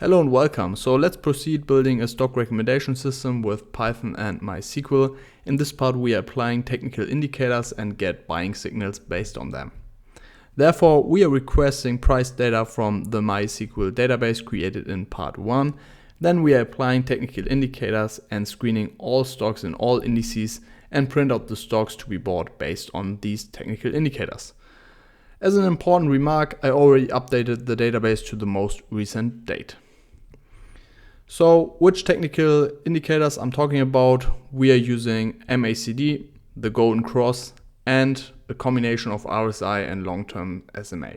Hello and welcome. So let's proceed building a stock recommendation system with Python and MySQL. In this part we are applying technical indicators and get buying signals based on them. Therefore, we are requesting price data from the MySQL database created in part 1. Then we are applying technical indicators and screening all stocks in all indices and print out the stocks to be bought based on these technical indicators. As an important remark, I already updated the database to the most recent date. So which technical indicators I'm talking about? We are using MACD, the golden cross, and a combination of RSI and long-term SMA.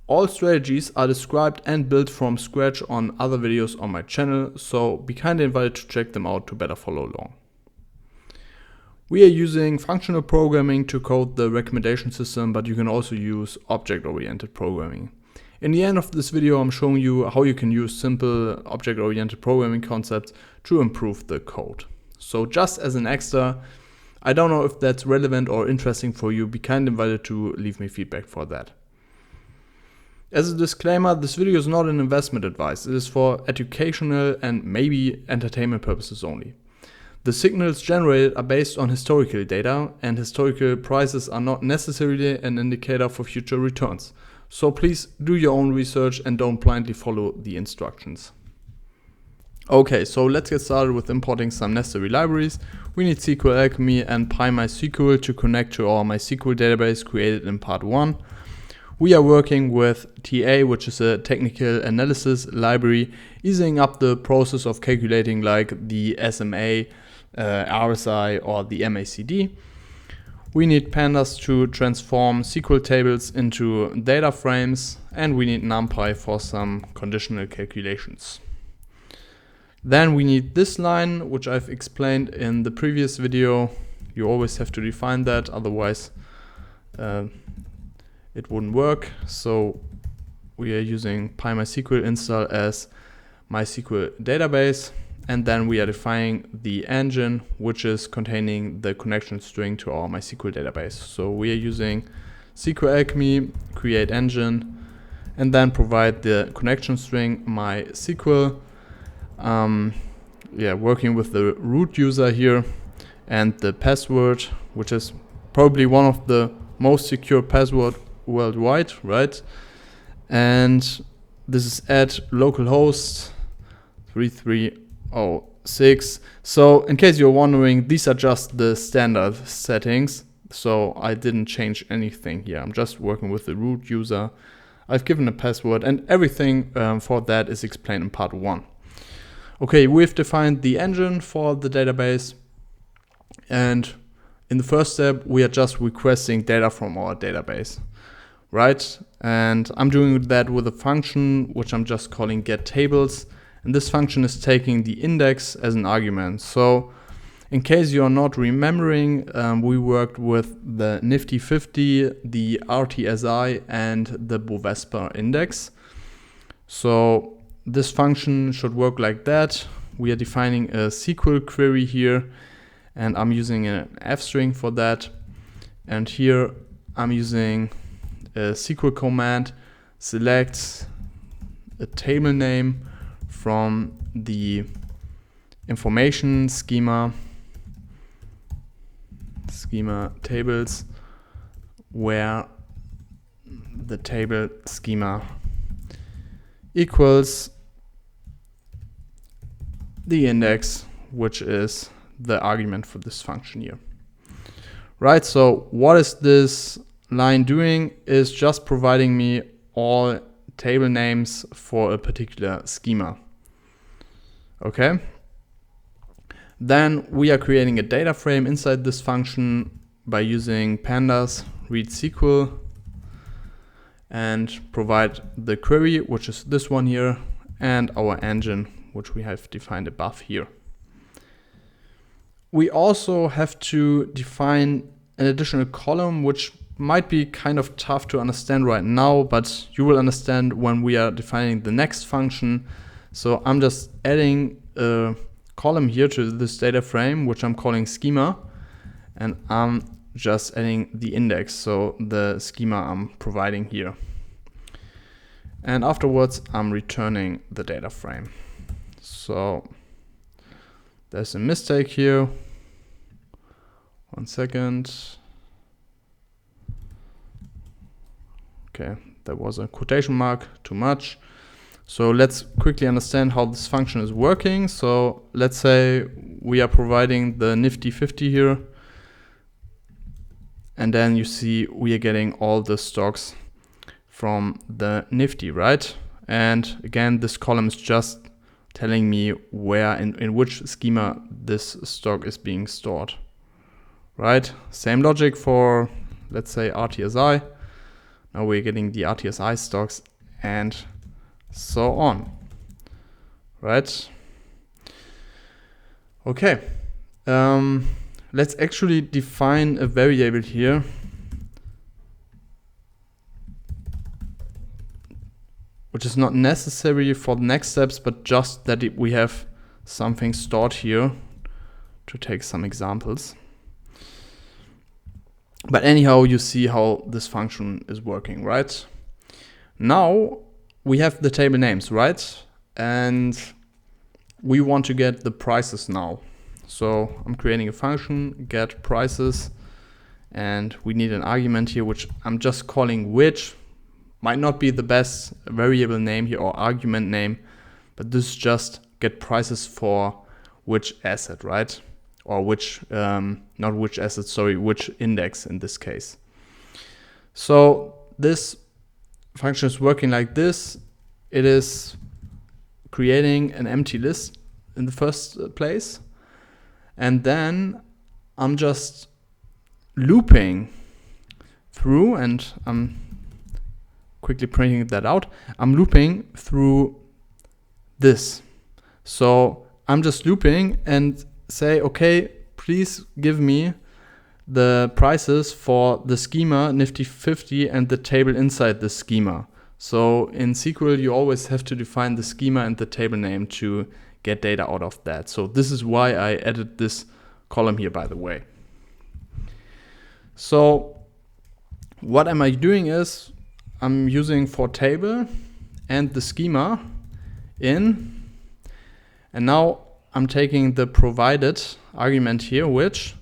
All strategies are described and built from scratch on other videos on my channel, so be kindly invited to check them out to better follow along. We are using functional programming to code the recommendation system, but you can also use object-oriented programming. In the end of this video, I'm showing you how you can use simple object-oriented programming concepts to improve the code. So just as an extra, I don't know if that's relevant or interesting for you, be kindly invited to leave me feedback for that. As a disclaimer, this video is not an investment advice. It is for educational and maybe entertainment purposes only. The signals generated are based on historical data, and historical prices are not necessarily an indicator for future returns. So please do your own research and don't blindly follow the instructions. Okay, so let's get started with importing some necessary libraries. We need SQL Alchemy and PyMySQL to connect to our MySQL database created in part 1. We are working with TA, which is a technical analysis library, easing up the process of calculating like the SMA, RSI or the MACD. We need pandas to transform SQL tables into data frames, and we need NumPy for some conditional calculations. Then we need this line, which I've explained in the previous video. You always have to define that, otherwise it wouldn't work. So we are using PyMySQL install as MySQL database. And then we are defining the engine, which is containing the connection string to our MySQL database. So we are using SQL Alchemy, create engine, and then provide the connection string MySQL. Working with the root user here, and the password, which is probably one of the most secure password worldwide, right? And this is at localhost 3306. So in case you're wondering, these are just the standard settings. So I didn't change anything here. I'm just working with the root user. I've given a password, and everything for that is explained in part 1. Okay, we've defined the engine for the database. And in the first step, we are just requesting data from our database, right? And I'm doing that with a function, which I'm just calling getTables. And this function is taking the index as an argument. So in case you're not remembering, we worked with the Nifty 50, the RTSI, and the Bovespa index. So this function should work like that. We are defining a SQL query here, and I'm using an F string for that. And here I'm using a SQL command, select a table name from the information schema tables, where the table schema equals the index, which is the argument for this function here. Right, so what is this line doing? Is just providing me all table names for a particular schema. Okay. Then we are creating a data frame inside this function by using pandas read SQL and provide the query, which is this one here, and our engine, which we have defined above here. We also have to define an additional column, which might be kind of tough to understand right now, but you will understand when we are defining the next function. So I'm just adding a column here to this data frame, which I'm calling schema, and I'm just adding the index, so the schema I'm providing here. and afterwards I'm returning the data frame. So there's a mistake here. 1 second. Okay, that was a quotation mark, too much. So let's quickly understand how this function is working. So let's say we are providing the Nifty 50 here, and then you see we are getting all the stocks from the Nifty, right? And again, this column is just telling me where in which schema this stock is being stored, right? Same logic for, let's say, RTSI. Now we're getting the RTSI stocks and so on, right? Okay, let's actually define a variable here which is not necessary for the next steps, but just that we have something stored here to take some examples. But anyhow, you see how this function is working, right? Now we have the table names, right? And we want to get the prices now. So I'm creating a function, get prices, and we need an argument here, which I'm just calling which. Might not be the best variable name here or argument name, but this is just get prices for which asset, right? Or which, not which asset, sorry, which index in this case. So this function is working like this. It is creating an empty list in the first place. And then I'm just looping through, and I'm quickly printing that out. I'm looping through this. So I'm just looping and say, okay, please give me the prices for the schema Nifty 50 and the table inside the schema. So in SQL, you always have to define the schema and the table name to get data out of that. So this is why I added this column here, by the way. So what am I doing is I'm using for table and the schema in, and now I'm taking the provided argument here, which,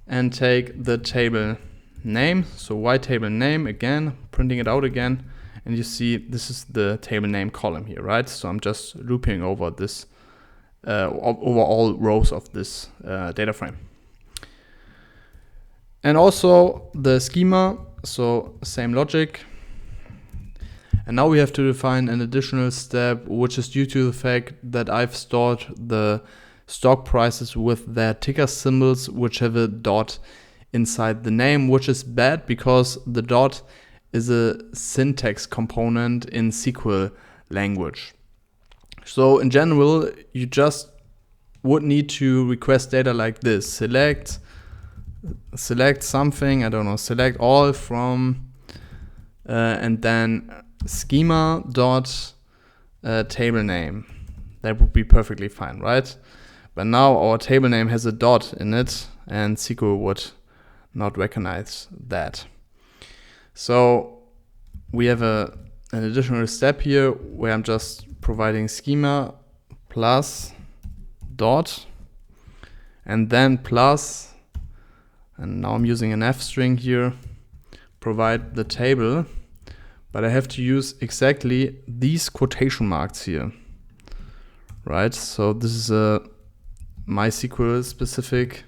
and take the table name. So y table name again, printing it out again, and you see this is the table name column here, right? So I'm just looping over this, over all rows of this data frame. And also the schema, so same logic. And now we have to define an additional step, which is due to the fact that I've stored the stock prices with their ticker symbols, which have a dot inside the name, which is bad because the dot is a syntax component in SQL language. So in general, you just would need to request data like this. Select something, I don't know, select all from, and then schema dot table name. That would be perfectly fine, right? But now our table name has a dot in it, and SQL would not recognize that. So we have an additional step here where I'm just providing schema plus dot and then plus, and now I'm using an F string here, provide the table. But I have to use exactly these quotation marks here, right? So this is a MySQL specific,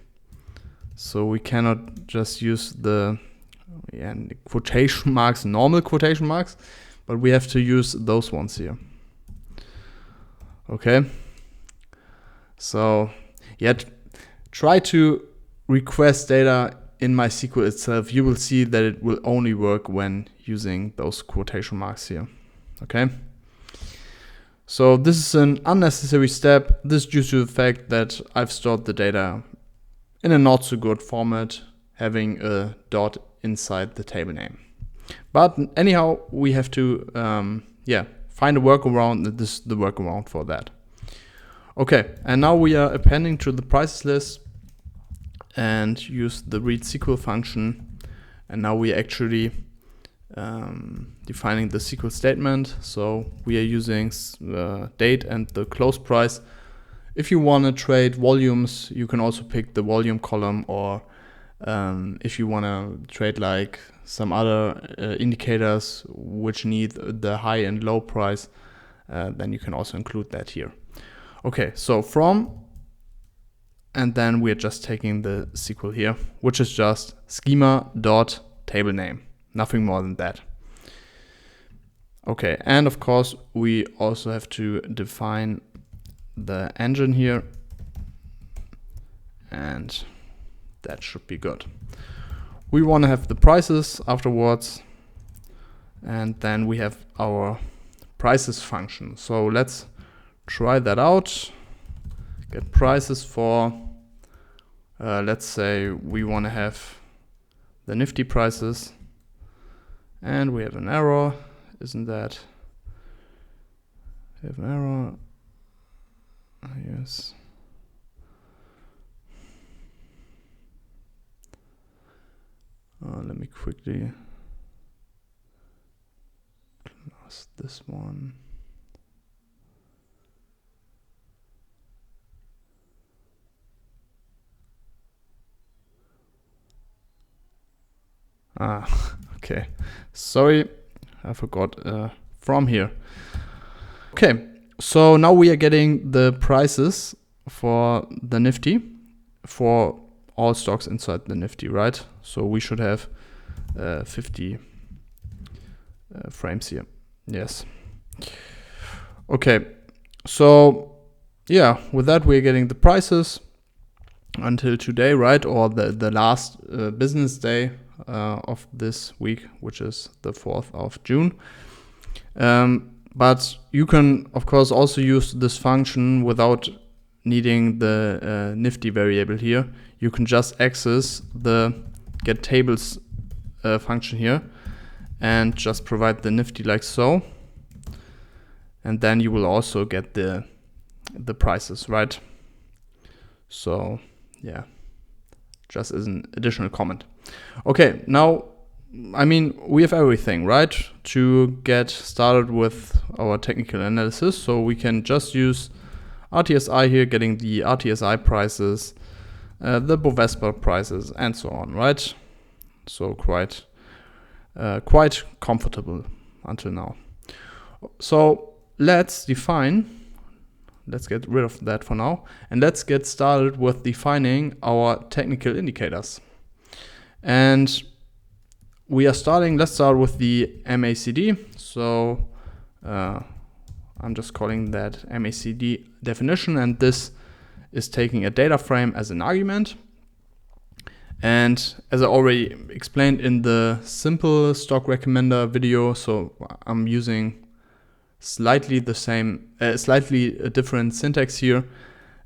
so we cannot just use the quotation marks, normal quotation marks, but we have to use those ones here. Okay, so yeah, try to request data in MySQL itself. You will see that it will only work when using those quotation marks here. Okay, so this is an unnecessary step. This is due to the fact that I've stored the data in a not so good format, having a dot inside the table name. But anyhow, we have to find a workaround. This is the workaround for that. Okay, and now we are appending to the prices list and use the read SQL function, and now we actually defining the SQL statement. So we are using date and the close price. If you want to trade volumes, you can also pick the volume column, or if you want to trade like some other indicators which need the high and low price, then you can also include that here. Okay, so from, and then we're just taking the SQL here, which is just schema.table name, nothing more than that. Okay, and of course we also have to define the engine here, and that should be good. We want to have the prices afterwards, and then we have our prices function. So let's try that out. Get prices for, let's say we want to have the Nifty prices, and we have an error, isn't that? We have an error. Yes. Let me quickly close this one. Okay. Sorry, I forgot from here. Okay, so now we are getting the prices for the Nifty for all stocks inside the Nifty, right? So we should have 50 frames here. Yes. Okay, so yeah, with that we're getting the prices until today, right? Or the last business day of this week, which is the 4th of June. But you can, of course, also use this function without needing the Nifty variable here. You can just access the get tables function here and just provide the Nifty like so. And then you will also get the prices, right? So yeah, just as an additional comment. Okay, now, I mean, we have everything, right, to get started with our technical analysis. So we can just use RTSI here, getting the RTSI prices, the Bovespa prices, and so on, right? So quite comfortable until now. So let's get rid of that for now, and let's get started with defining our technical indicators. And let's start with the MACD. So I'm just calling that MACD definition, and this is taking a data frame as an argument. And as I already explained in the simple stock recommender video, so I'm using slightly a different syntax here,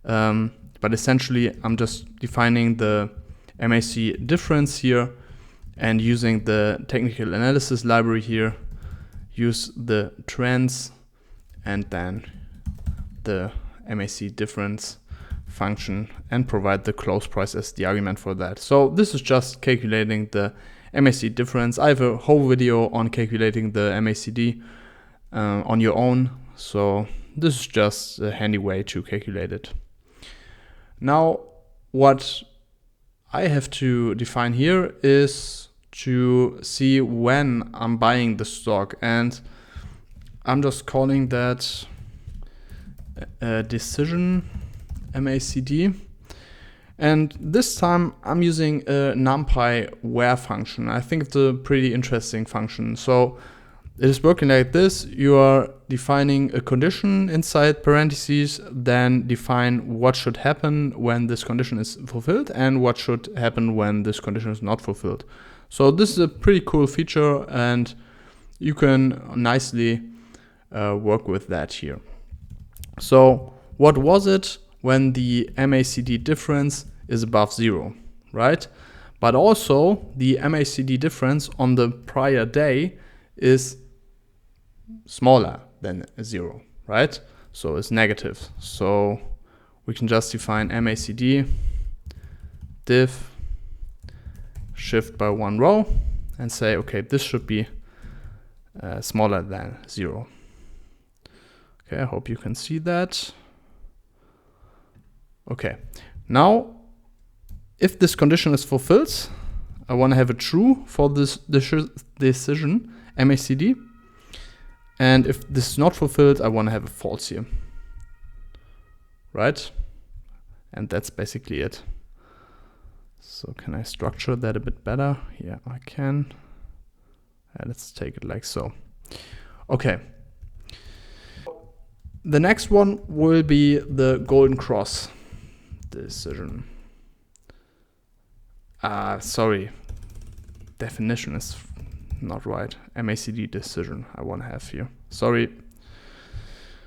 but essentially I'm just defining the MACD difference here and using the technical analysis library here, use the trends and then the MACD difference function and provide the close price as the argument for that. So this is just calculating the MACD difference. I have a whole video on calculating the MACD on your own, so this is just a handy way to calculate it. Now what I have to define here is to see when I'm buying the stock, and I'm just calling that decision MACD, and this time I'm using a NumPy where function. I think it's a pretty interesting function. So it is working like this: you are defining a condition inside parentheses, then define what should happen when this condition is fulfilled and what should happen when this condition is not fulfilled. So this is a pretty cool feature, and you can nicely work with that here. So what was it when the MACD difference is above 0, right? But also the MACD difference on the prior day is smaller than 0, right? So it's negative. So we can just define MACD diff shift by one row and say, okay, this should be smaller than 0. Okay, I hope you can see that. Okay, now if this condition is fulfilled, I want to have a true for this decision, MACD. And if this is not fulfilled, I want to have a false here. Right? And that's basically it. So can I structure that a bit better? Yeah, I can. Let's take it like so. Okay. The next one will be the golden cross decision. Sorry, definition is not right. MACD decision I want to have here. Sorry.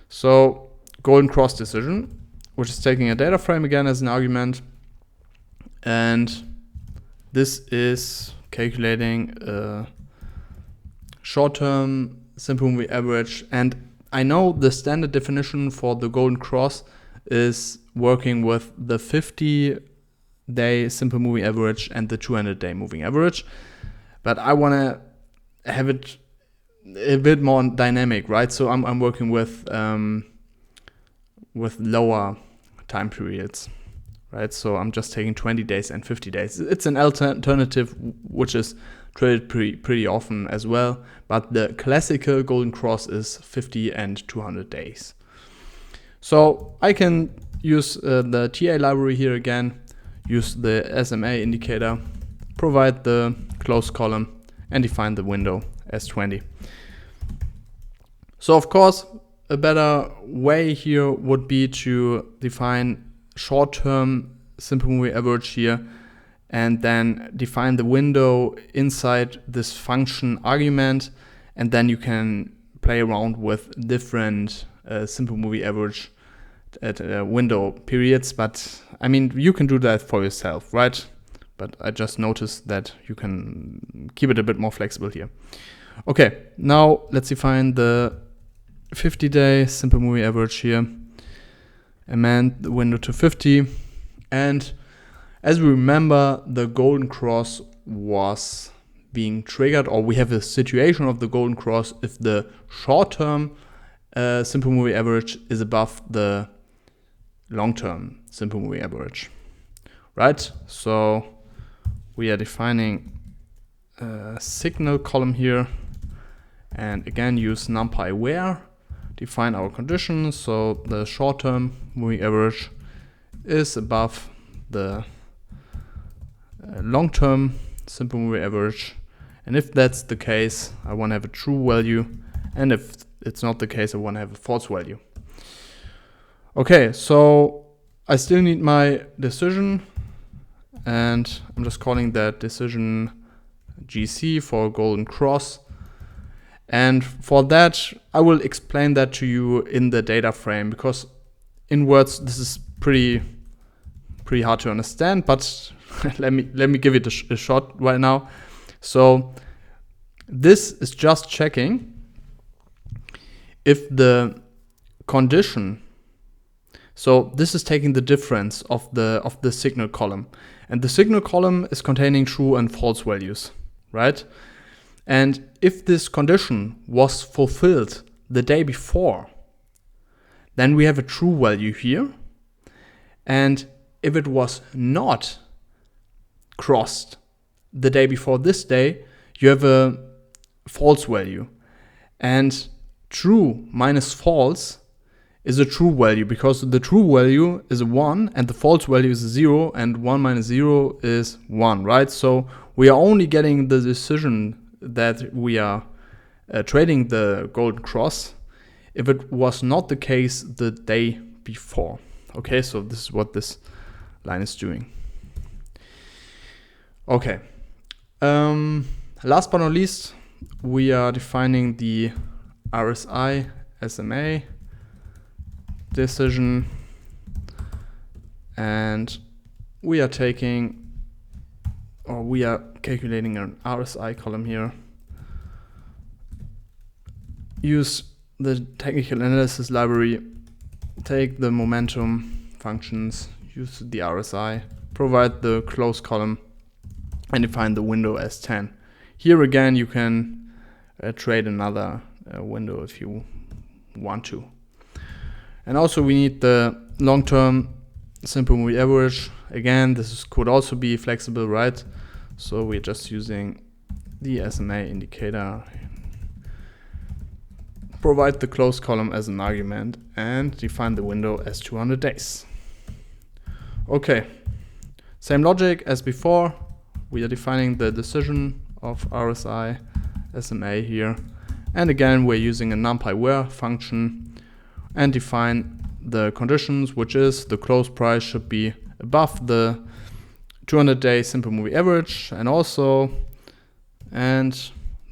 So golden cross decision, which is taking a data frame again as an argument, and this is calculating a short-term simple moving average. And I know the standard definition for the golden cross is working with the 50-day simple moving average and the 200-day moving average, but I want to have it a bit more dynamic, right? So I'm working with lower time periods, right? So I'm just taking 20 days and 50 days. It's an alternative which is traded pretty often as well, but the classical golden cross is 50 and 200 days. So I can use the TA library here again, use the SMA indicator, provide the close column, and define the window as 20. So of course, a better way here would be to define short-term simple moving average here, and then define the window inside this function argument, and then you can play around with different simple moving average at window periods. But I mean, you can do that for yourself, right? But I just noticed that you can keep it a bit more flexible here. Okay, now let's define the 50-day simple moving average here. Amend the window to 50. And as we remember, the golden cross was being triggered, or we have a situation of the golden cross if the short-term simple moving average is above the long-term simple moving average, right? So we are defining a signal column here, and again use numpy where, define our conditions. So the short-term moving average is above the long-term simple moving average, and if that's the case, I want to have a true value, and if it's not the case, I want to have a false value. Okay, so I still need my decision, and I'm just calling that decision GC for golden cross. And for that, I will explain that to you in the data frame, because in words this is pretty hard to understand, but let me give it a shot right now. So this is just checking if the condition, so this is taking the difference of the signal column, and the signal column is containing true and false values, right? And if this condition was fulfilled the day before, then we have a true value here. And if it was not crossed the day before this day, you have a false value. And true minus false is a true value, because the true value is a 1 and the false value is a 0, and 1 minus 0 is 1, right? So we are only getting the decision that we are trading the golden cross if it was not the case the day before. Okay, so this is what this line is doing. Okay, last but not least, we are defining the RSI SMA decision, and we are calculating an RSI column here. Use the technical analysis library, take the momentum functions, use the RSI, provide the close column, and define the window as 10. Here again, you can trade another window if you want to. And also we need the long-term simple moving average. Again, could also be flexible, right? So we're just using the SMA indicator, provide the close column as an argument, and define the window as 200 days. Okay, same logic as before. We are defining the decision of RSI SMA here, and again we're using a numpy where function and define the conditions, which is the close price should be above the 200-day simple moving average, and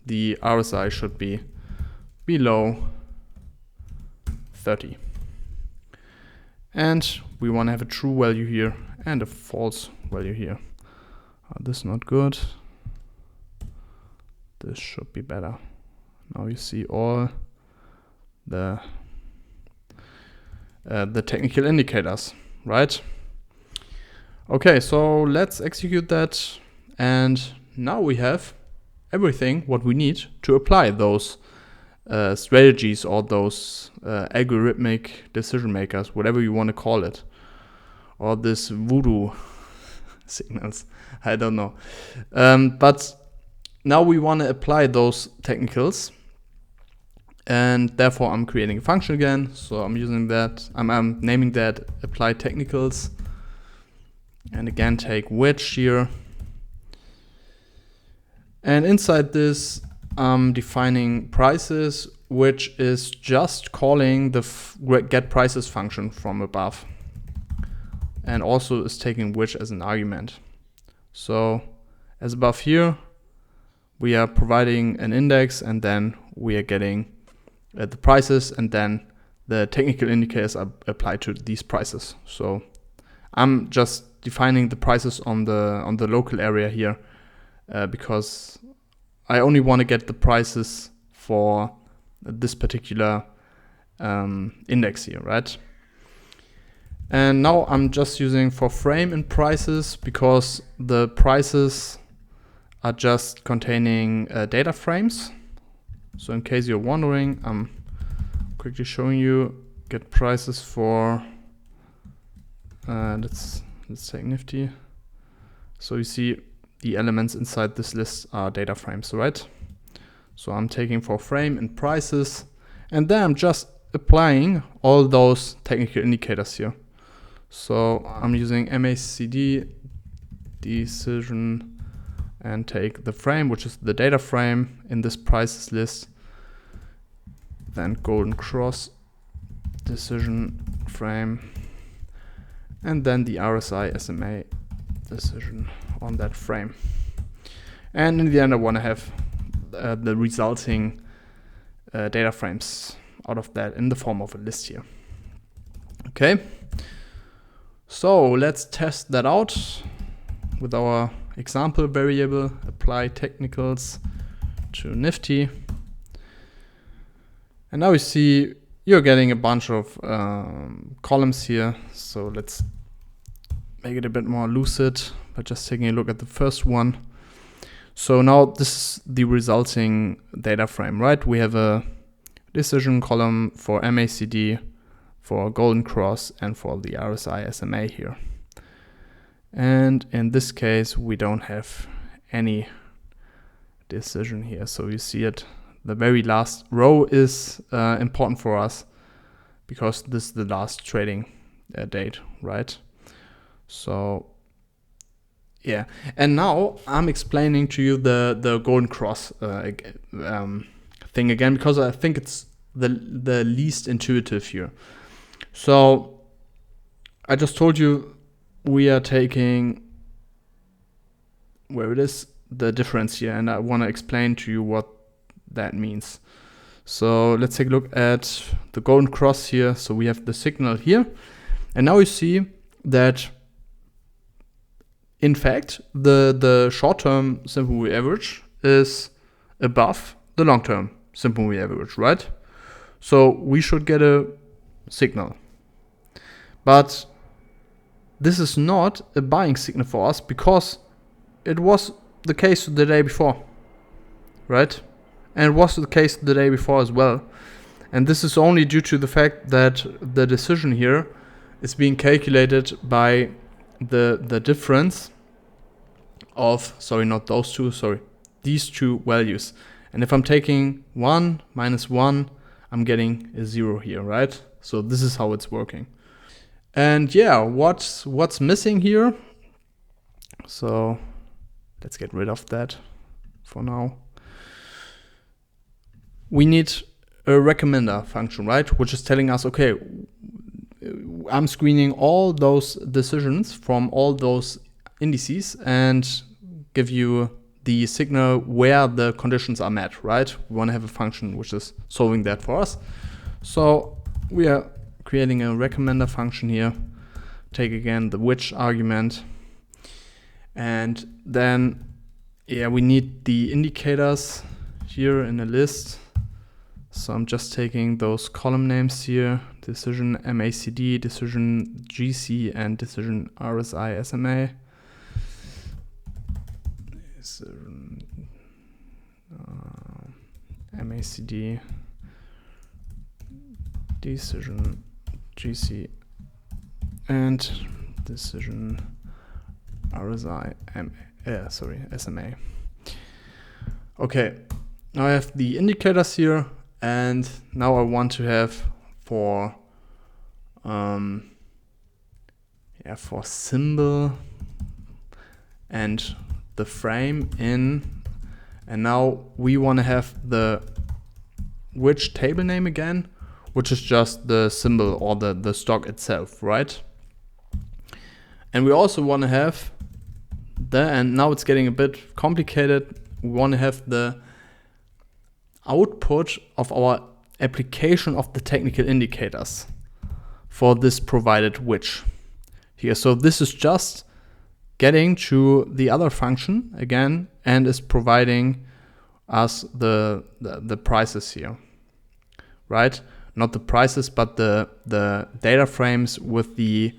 the RSI should be below 30. And we want to have a true value here and a false value here. This is not good. This should be better. Now you see all the technical indicators, right? Okay, so let's execute that, and now we have everything what we need to apply those strategies or those algorithmic decision makers, whatever you want to call it, or this voodoo signals, I don't know. But now we want to apply those technicals, and therefore I'm creating a function again. So I'm using that, I'm naming that apply technicals, and again take which here. And inside this, I'm defining prices, which is just calling the get prices function from above, and also is taking which as an argument. So as above here, we are providing an index, and then we are getting the prices, and then the technical indicators are applied to these prices. So I'm just defining the prices on the local area here, because I only want to get the prices for this particular index here, right? And now I'm just using for frame and prices, because the prices are just containing data frames. So in case you're wondering, I'm quickly showing you get prices for let's take Nifty. So you see the elements inside this list are data frames, right? So I'm taking for frame and prices, and then I'm just applying all those technical indicators here. So I'm using MACD decision and take the frame, which is the data frame in this prices list, then golden cross decision frame, and then the RSI SMA decision on that frame. And in the end, I want to have the resulting data frames out of that in the form of a list here. Okay, so let's test that out with our example variable, apply technicals to Nifty. And now we see you're getting a bunch of columns here. So let's make it a bit more lucid by just taking a look at the first one. So now this is the resulting data frame, right? We have a decision column for MACD, for golden cross, and for the RSI SMA here. And in this case, we don't have any decision here. So you see it, the very last row is important for us because this is the last trading date, right? So yeah, and now I'm explaining to you the golden cross thing again, because I think it's the least intuitive here. So I just told you we are taking, where it is, the difference here, and I want to explain to you what that means. So let's take a look at the golden cross here. So we have the signal here, and now you see that in fact the short-term simple moving average is above the long-term simple moving average, right? So we should get a signal, but this is not a buying signal for us because it was the case the day before, right? And it was the case the day before as well. And this is only due to the fact that the decision here is being calculated by the difference of, sorry, not those two, sorry, these two values. And if I'm taking 1 minus 1, I'm getting a 0 here, right? So this is how it's working. And yeah, what's missing here? So let's get rid of that for now. We need a recommender function, right? Which is telling us, okay, I'm screening all those decisions from all those indices and give you the signal where the conditions are met, right? We want to have a function which is solving that for us. So we are creating a recommender function here. Take again the which argument. And then, yeah, we need the indicators here in a list. So I'm just taking those column names here, decision MACD, decision GC, and decision RSI SMA. Decision MACD, decision GC, and decision RSI SMA. Okay, now I have the indicators here. And now I want to have for symbol and the frame in, and now we want to have the which table name again, which is just the symbol or the stock itself, right? And we also want to have and now it's getting a bit complicated, we want to have the output of our application of the technical indicators for this provided which here. So this is just getting to the other function again and is providing us the prices here, right? Not the prices, but the data frames with the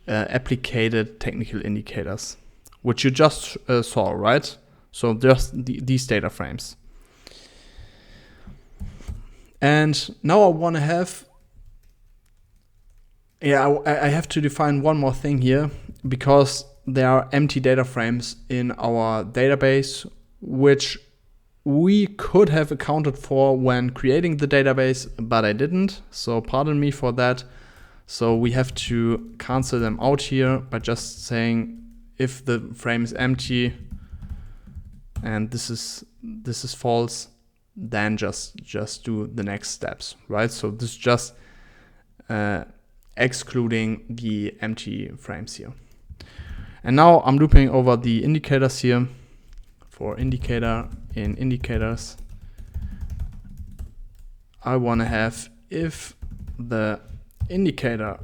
applicated technical indicators, which you just saw, right? So just these data frames. And now I want to have, I have to define one more thing here, because there are empty data frames in our database, which we could have accounted for when creating the database, but I didn't. So pardon me for that. So we have to cancel them out here by just saying if the frame is empty and this is false, then just do the next steps, right? So this is just excluding the empty frames here. And now I'm looping over the indicators here. For indicator in indicators, I want to have if the indicator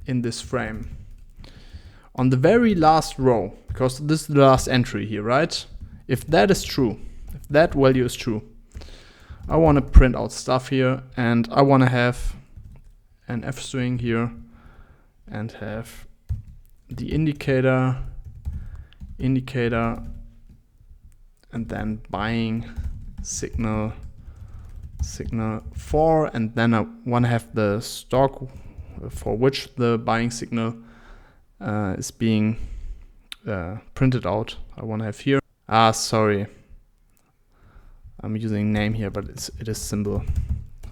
in this frame on the very last row, because this is the last entry here, right? If that is true, if that value is true, I want to print out stuff here, and I want to have an F string here and have the indicator, and then buying signal 4, and then I want to have the stock for which the buying signal is being printed out. I want to have here. Sorry, I'm using name here, but it is symbol,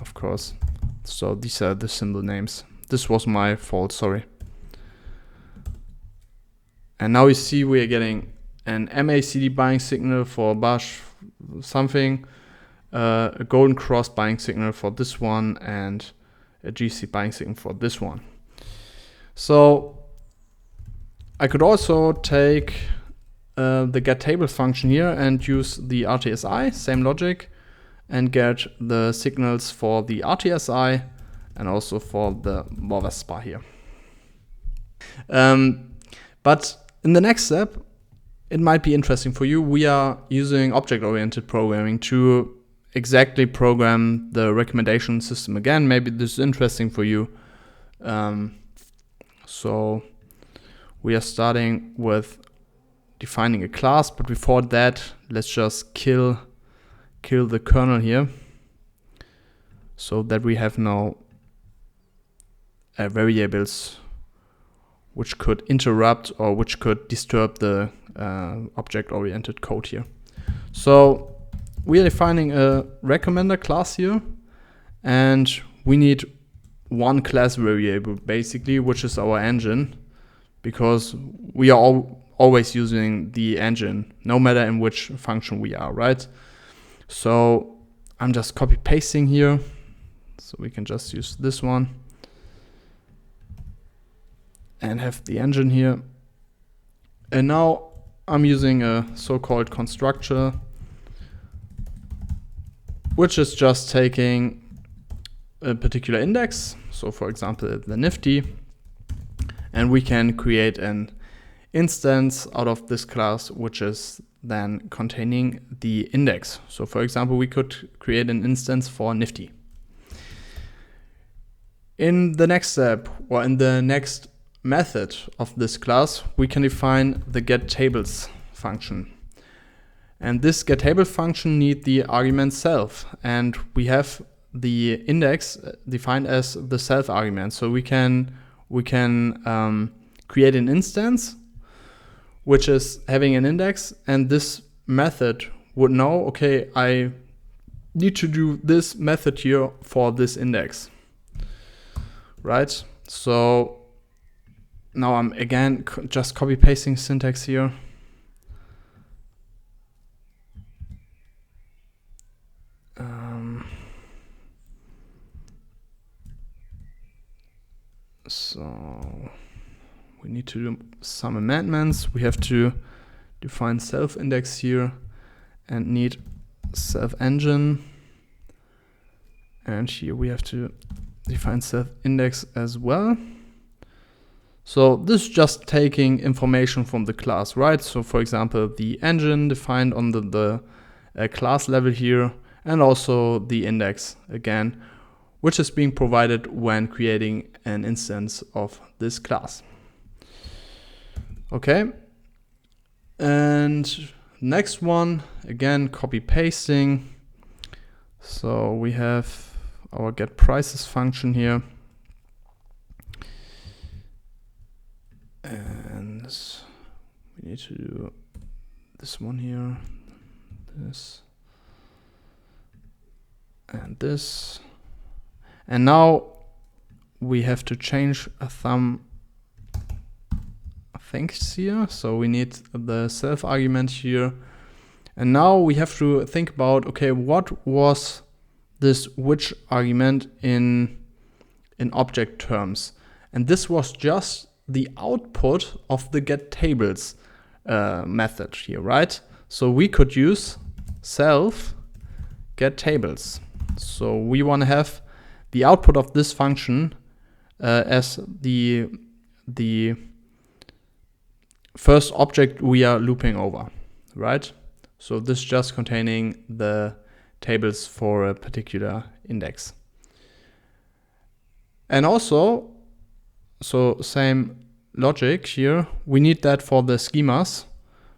of course. So these are the symbol names. This was my fault, sorry. And now you see we are getting an MACD buying signal for Bash something, a golden cross buying signal for this one, and a GC buying signal for this one. So I could also take the getTables function here and use the RTSI, same logic, and get the signals for the RTSI and also for the MOVESPA here. But in the next step, it might be interesting for you. We are using object-oriented programming to exactly program the recommendation system again. Maybe this is interesting for you. So we are starting with defining a class, but before that, let's just kill kill the kernel here, so that we have no variables which could interrupt or which could disturb the object-oriented code here. So we are defining a recommender class here, and we need one class variable basically, which is our engine, because we are always using the engine no matter in which function we are, right? So I'm just copy pasting here, so we can just use this one and have the engine here. And now I'm using a so-called constructor, which is just taking a particular index, so for example the Nifty, and we can create an instance out of this class which is then containing the index. So for example, we could create an instance for Nifty. In the next step, or in the next method of this class, we can define the getTables function. And this getTable function needs the argument self, and we have the index defined as the self argument. So we can create an instance which is having an index, and this method would know, okay, I need to do this method here for this index, right? So now I'm again just copy pasting syntax here. So we need to do some amendments. We have to define self index here and need self engine. And here we have to define self index as well. So this is just taking information from the class, right? So for example, the engine defined on the class level here, and also the index again, which is being provided when creating an instance of this class. Okay, and next one, again, copy pasting. So we have our getPrices function here. And we need to do this one here, this, and this. And now we have to change some things here. So we need the self argument here. And now we have to think about, okay, what was this which argument in object terms? And this was just the output of the getTables method here, right? So we could use self getTables. So we want to have the output of this function as the first object we are looping over, right? So this is just containing the tables for a particular index. And also, so same logic here, we need that for the schemas,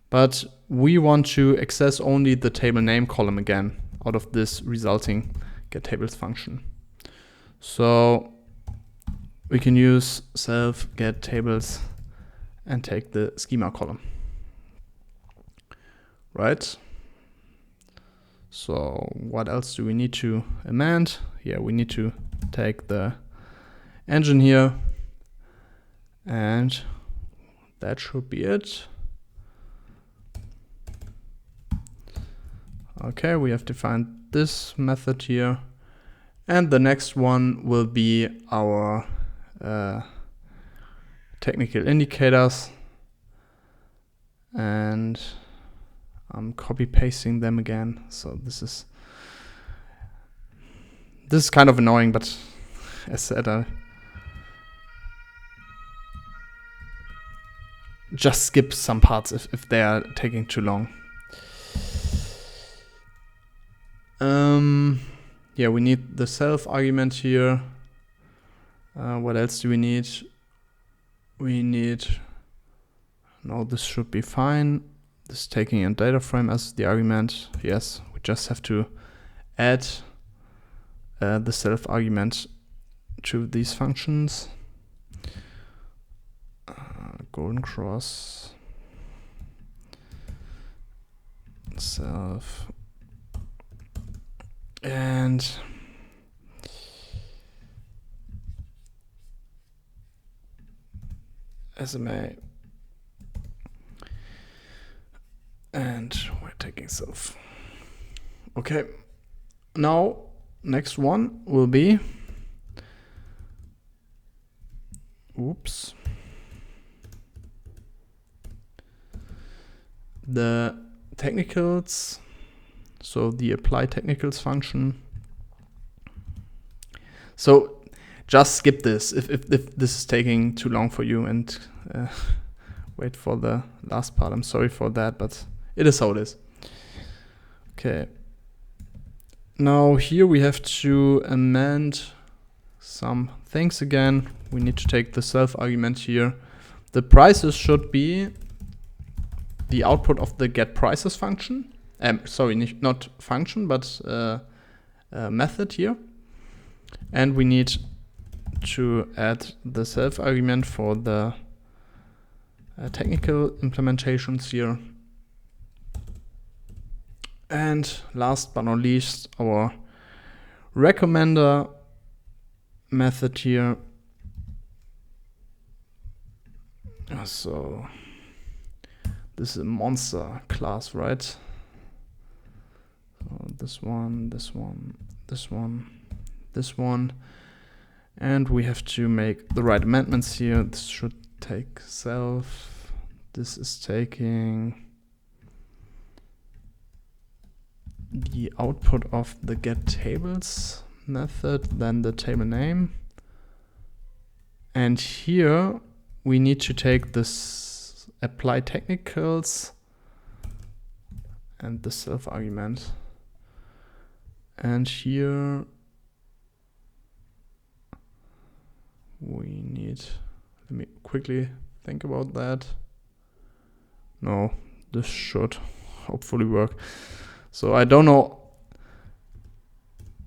but we want to access only the table name column again out of this resulting getTables function. So we can use self getTables and take the schema column, right? So what else do we need to amend? Yeah, we need to take the engine here, and that should be it. Okay, we have defined this method here, and the next one will be our technical indicators, and I'm copy pasting them again. So this is kind of annoying, but as said, I just skip some parts if they are taking too long. Yeah, we need the self argument here. What else do we need? We need, no, this should be fine. This is taking a data frame as the argument. Yes, we just have to add the self argument to these functions. Golden cross self and SMA, and we're taking self. Okay, now next one will be, the technicals, so the apply technicals function. So just skip this if this is taking too long for you, and wait for the last part. I'm sorry for that, but it is how it is. Okay. Now here we have to amend some things again. We need to take the self argument here. The prices should be the output of the get prices function. Sorry, not function, but method here. And we need to add the self argument for the technical implementations here. And last but not least, our recommender method here. So this is a monster class, right? So this one, this one, this one, this one. And we have to make the right amendments here. This should take self. This is taking the output of the get tables method, then the table name. And here we need to take this apply technicals and the self argument. And here we need, let me quickly think about that. No, this should hopefully work. So I don't know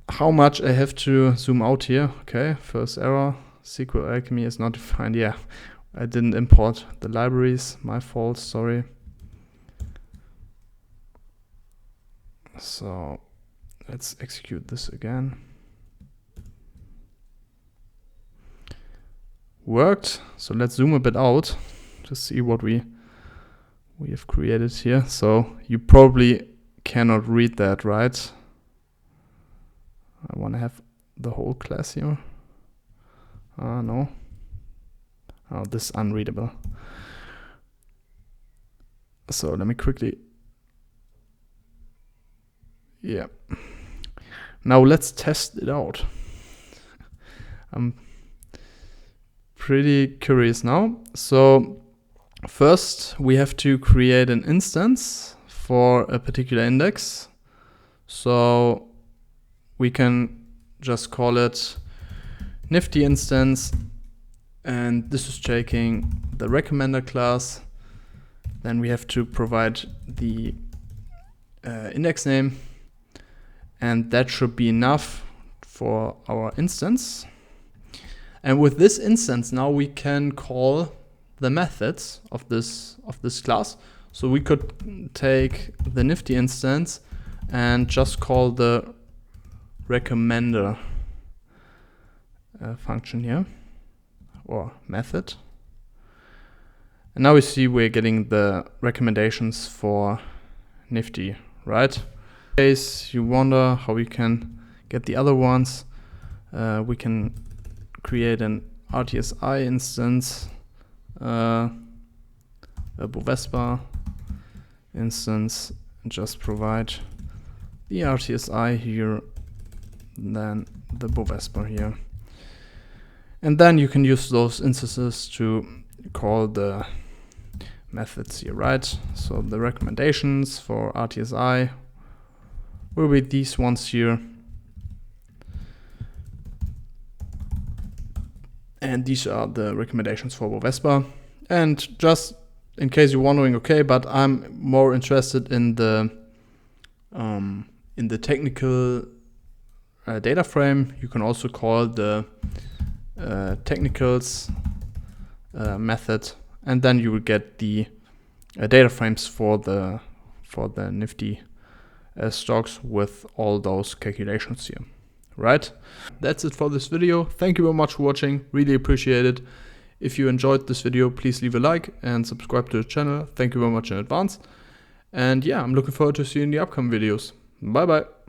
how much I have to zoom out here. Okay, first error, SQL Alchemy is not defined. Yeah, I didn't import the libraries, my fault, sorry. So let's execute this again. Worked. So let's zoom a bit out to see what we have created here. So you probably cannot read that, right? I want to have the whole class here. No. Oh, this is unreadable. So let me quickly. Yeah. Now let's test it out. I'm pretty curious now. So first we have to create an instance for a particular index. So we can just call it nifty instance, and this is taking the recommender class. Then we have to provide the index name, and that should be enough for our instance. And with this instance now we can call the methods of this class. So we could take the nifty instance and just call the recommender function here, or method. And now we see we're getting the recommendations for nifty, right? In case you wonder how we can get the other ones, we can create an RTSI instance, a Bovespa instance, and just provide the RTSI here, and then the Bovespa here. And then you can use those instances to call the methods here, right? So the recommendations for RTSI will be these ones here. And these are the recommendations for Bovespa. And just in case you're wondering, okay, but I'm more interested in the technical data frame, you can also call the technicals method, and then you will get the data frames for the nifty stocks with all those calculations here. Right? That's it for this video. Thank you very much for watching. Really appreciate it. If you enjoyed this video, please leave a like and subscribe to the channel. Thank you very much in advance. And yeah, I'm looking forward to seeing the upcoming videos. Bye bye.